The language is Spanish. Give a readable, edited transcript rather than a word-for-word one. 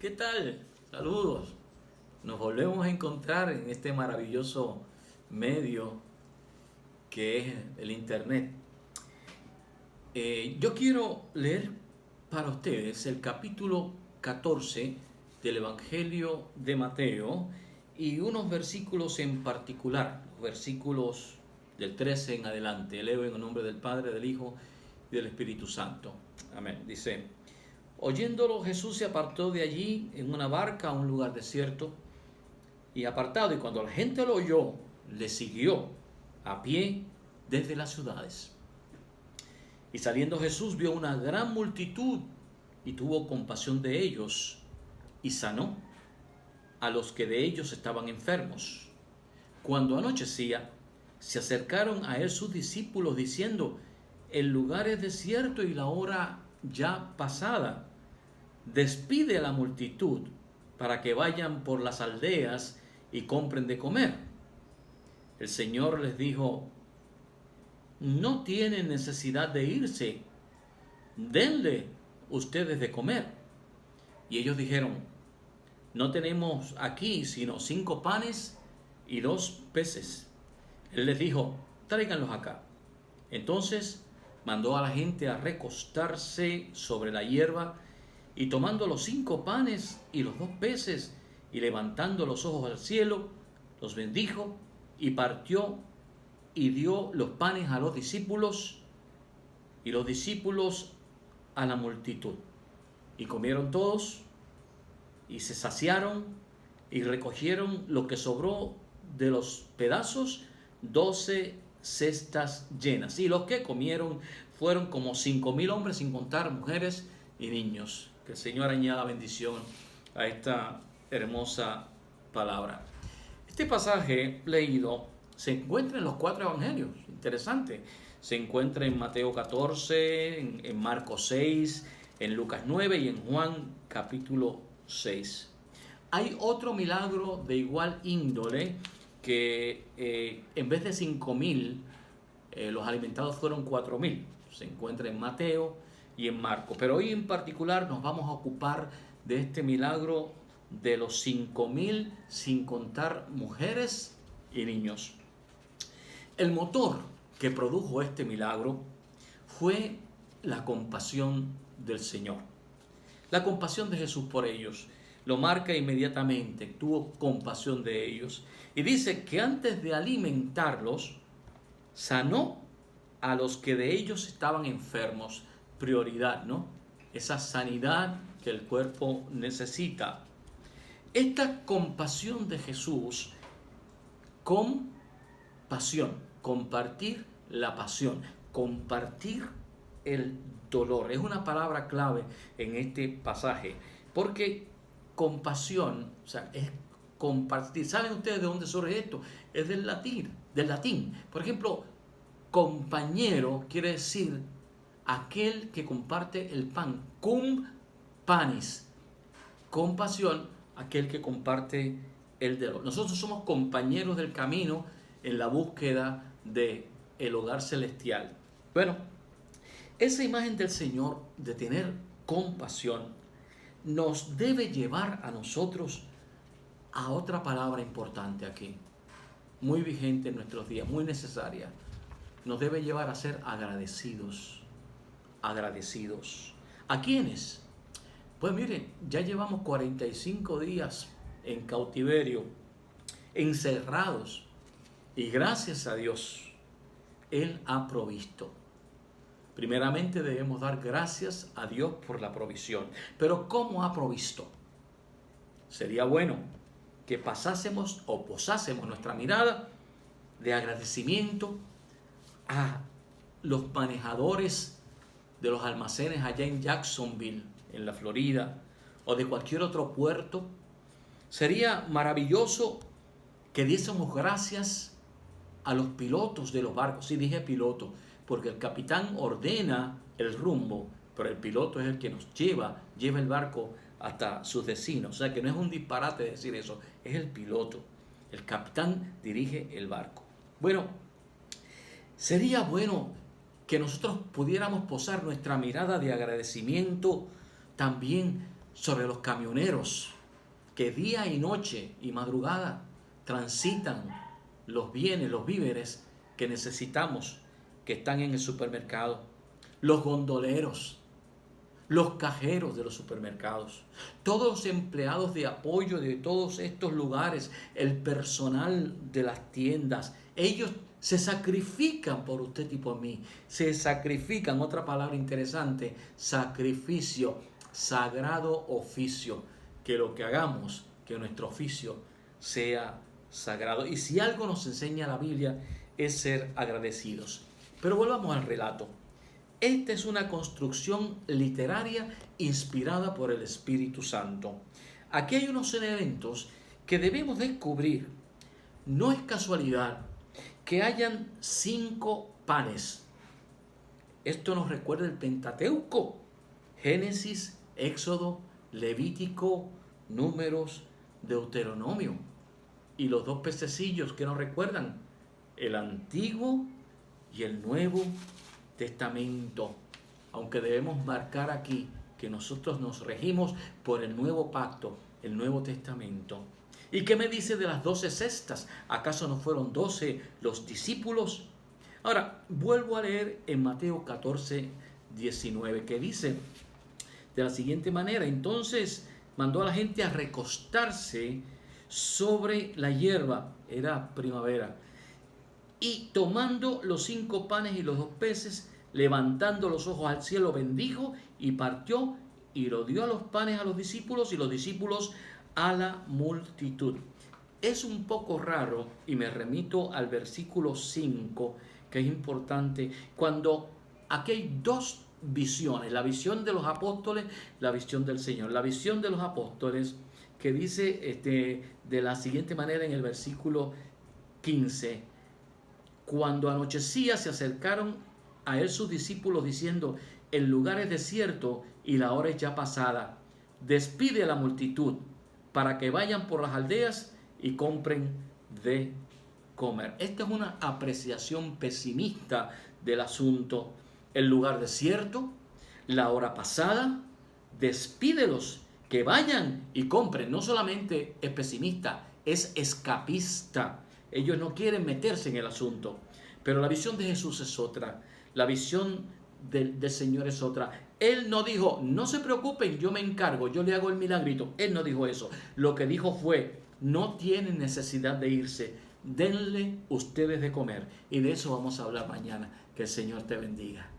¿qué tal? Saludos. Nos volvemos a encontrar en este maravilloso medio que es el Internet. Yo quiero leer para ustedes el capítulo 14 del Evangelio de Mateo y unos versículos en particular, los versículos del 13 en adelante. Leo en el nombre del Padre, del Hijo y del Espíritu Santo. Amén. Dice: oyéndolo, Jesús se apartó de allí en una barca a un lugar desierto y apartado, y cuando la gente lo oyó, le siguió a pie desde las ciudades. Y saliendo Jesús vio una gran multitud y tuvo compasión de ellos y sanó a los que de ellos estaban enfermos. Cuando anochecía, se acercaron a él sus discípulos diciendo: el lugar es desierto y la hora ya pasada. Despide a la multitud para que vayan por las aldeas y compren de comer. El Señor les dijo: no tienen necesidad de irse, denle ustedes de comer. Y ellos dijeron: no tenemos aquí sino 5 panes y 2 peces. Él les dijo: tráiganlos acá. Entonces mandó a la gente a recostarse sobre la hierba, y tomando los 5 panes y los 2 peces, y levantando los ojos al cielo, los bendijo, y partió y dio los panes a los discípulos, y los discípulos a la multitud. Y comieron todos, y se saciaron, y recogieron lo que sobró de los pedazos, 12 cestas llenas. Y los que comieron fueron como 5,000 hombres, sin contar mujeres y niños. Que el Señor añada bendición a esta hermosa palabra. Este pasaje leído se encuentra en los 4 evangelios. Interesante. Se encuentra en Mateo 14, en Marcos 6, en Lucas 9 y en Juan capítulo 6. Hay otro milagro de igual índole que en vez de 5,000, los alimentados fueron 4,000. Se encuentra en Mateo y en Marcos. Pero hoy en particular nos vamos a ocupar de este milagro de los 5,000, sin contar mujeres y niños. El motor que produjo este milagro fue la compasión del Señor. La compasión de Jesús por ellos. Lo marca inmediatamente, tuvo compasión de ellos. Y dice que antes de alimentarlos, sanó a los que de ellos estaban enfermos. Prioridad, ¿no? Esa sanidad que el cuerpo necesita. Esta compasión de Jesús, compasión, compartir la pasión, compartir el dolor, es una palabra clave en este pasaje, porque compasión, o sea, es compartir. ¿Saben ustedes de dónde surge esto? Es del latín. Por ejemplo, compañero quiere decir aquel que comparte el pan. Cum panis. Compasión, aquel que comparte el dolor. Nosotros somos compañeros del camino en la búsqueda del hogar celestial. Bueno, esa imagen del Señor de tener compasión nos debe llevar a nosotros a otra palabra importante aquí, muy vigente en nuestros días, muy necesaria. Nos debe llevar a ser agradecidos. Agradecidos. ¿A quiénes? Pues miren, ya llevamos 45 días en cautiverio, encerrados, y gracias a Dios, Él ha provisto. Primeramente debemos dar gracias a Dios por la provisión. Pero ¿cómo ha provisto? Sería bueno que pasásemos o posásemos nuestra mirada de agradecimiento a los manejadores de los almacenes allá en Jacksonville, en la Florida, o de cualquier otro puerto. Sería maravilloso que diésemos gracias a los pilotos de los barcos. Sí, dije piloto, porque el capitán ordena el rumbo, pero el piloto es el que nos lleva el barco hasta sus destinos. O sea que no es un disparate decir eso, es el piloto. El capitán dirige el barco. Bueno, sería bueno que nosotros pudiéramos posar nuestra mirada de agradecimiento también sobre los camioneros que día y noche y madrugada transitan los bienes, los víveres que necesitamos, que están en el supermercado, los gondoleros, los cajeros de los supermercados, todos los empleados de apoyo de todos estos lugares, el personal de las tiendas, ellos se sacrifican por usted y por mí, se sacrifican, otra palabra interesante, sacrificio, sagrado oficio, que lo que hagamos, que nuestro oficio sea sagrado. Y si algo nos enseña la Biblia es ser agradecidos. Pero volvamos al relato. Esta es una construcción literaria inspirada por el Espíritu Santo. Aquí hay unos elementos que debemos descubrir. No es casualidad que hayan 5 panes. Esto nos recuerda el Pentateuco: Génesis, Éxodo, Levítico, Números, Deuteronomio. Y los 2 pececillos que nos recuerdan el Antiguo y el Nuevo Testamento. Aunque debemos marcar aquí que nosotros nos regimos por el nuevo pacto, el Nuevo Testamento. ¿Y qué me dice de las 12 cestas? ¿Acaso no fueron 12 los discípulos? Ahora, vuelvo a leer en Mateo 14, 19, que dice de la siguiente manera: entonces mandó a la gente a recostarse sobre la hierba, era primavera, y tomando los 5 panes y los 2 peces, levantando los ojos al cielo, bendijo y partió y lo dio a los panes a los discípulos y los discípulos a la multitud. Es un poco raro, y me remito al versículo 5, que es importante, cuando aquí hay 2 visiones, la visión de los apóstoles, la visión del Señor. La visión de los apóstoles, que dice de la siguiente manera en el versículo 15: cuando anochecía se acercaron a él sus discípulos diciendo: el lugar es desierto y la hora es ya pasada. Despide a la multitud para que vayan por las aldeas y compren de comer. Esta es una apreciación pesimista del asunto. El lugar desierto, la hora pasada, despídelos, que vayan y compren. No solamente es pesimista, es escapista. Ellos no quieren meterse en el asunto. Pero la visión de Jesús es otra. La visión del Señor es otra. Él no dijo: no se preocupen, yo me encargo, yo le hago el milagrito. Él no dijo eso. Lo que dijo fue: no tienen necesidad de irse, denle ustedes de comer. Y de eso vamos a hablar mañana. Que el Señor te bendiga.